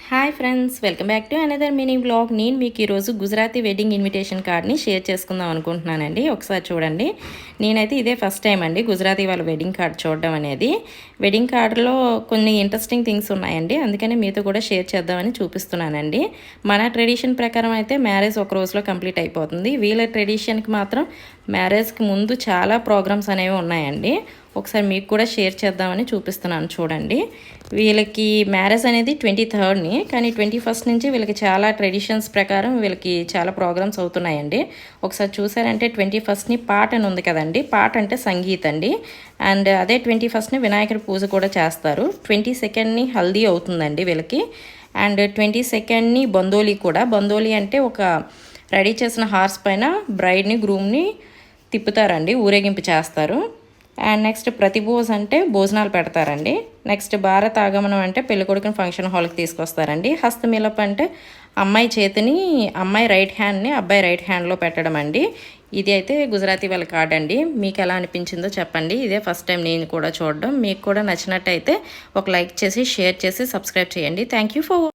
Hi friends, welcome back to another mini blog. నేను మీకు ఈరోజు గుజరాతీ వెడ్డింగ్ ఇన్విటేషన్ కార్డ్ని షేర్ చేసుకుందాం అనుకుంటున్నానండి. ఒకసారి చూడండి. నేనైతే ఇదే ఫస్ట్ టైం అండి గుజరాతీ వాళ్ళ వెడ్డింగ్ కార్డ్ చూడడం అనేది. వెడ్డింగ్ కార్డులో కొన్ని ఇంట్రెస్టింగ్ థింగ్స్ ఉన్నాయండి, అందుకని మీతో కూడా షేర్ చేద్దామని చూపిస్తున్నానండి. మన ట్రెడిషన్ ప్రకారం అయితే మ్యారేజ్ ఒక రోజులో కంప్లీట్ అయిపోతుంది. వీళ్ళ ట్రెడిషన్కి మాత్రం మ్యారేజ్కి ముందు చాలా ప్రోగ్రామ్స్ అనేవి ఉన్నాయండి. ఒకసారి మీకు కూడా షేర్ చేద్దామని చూపిస్తున్నాను చూడండి. వీళ్ళకి మ్యారేజ్ అనేది 23rd, కానీ 21st నుంచి వీళ్ళకి చాలా ట్రెడిషన్స్ ప్రకారం వీళ్ళకి చాలా ప్రోగ్రామ్స్ అవుతున్నాయండి. ఒకసారి చూసారంటే 21st పాట అని ఉంది కదండి, పాట అంటే సంగీత్ అండి. అండ్ అదే 21st వినాయకుడి పూజ కూడా చేస్తారు. 22nd హల్దీ అవుతుందండి వీళ్ళకి. అండ్ 22nd బందోలి కూడా. బందోలి అంటే ఒక రెడీ చేసిన హార్స్ పైన బ్రైడ్ని గ్రూమ్ని తిప్పుతారండి, ఊరేగింపు చేస్తారు. అండ్ నెక్స్ట్ ప్రతిభోజ్ అంటే భోజనాలు పెడతారండి. నెక్స్ట్ భారత ఆగమనం అంటే పెళ్ళికొడుకుని ఫంక్షన్ హాల్కి తీసుకొస్తారండి. హస్తమిలప్ అంటే అమ్మాయి చేతిని అమ్మాయి రైట్ హ్యాండ్ని అబ్బాయి రైట్ హ్యాండ్లో పెట్టడం అండి. ఇది అయితే గుజరాతీ వాళ్ళ కార్డ్ అండి. మీకు ఎలా అనిపించిందో చెప్పండి. ఇదే ఫస్ట్ టైం నేను కూడా చూడడం. మీకు కూడా నచ్చినట్టయితే ఒక లైక్ చేసి షేర్ చేసి సబ్స్క్రైబ్ చేయండి. Thank you for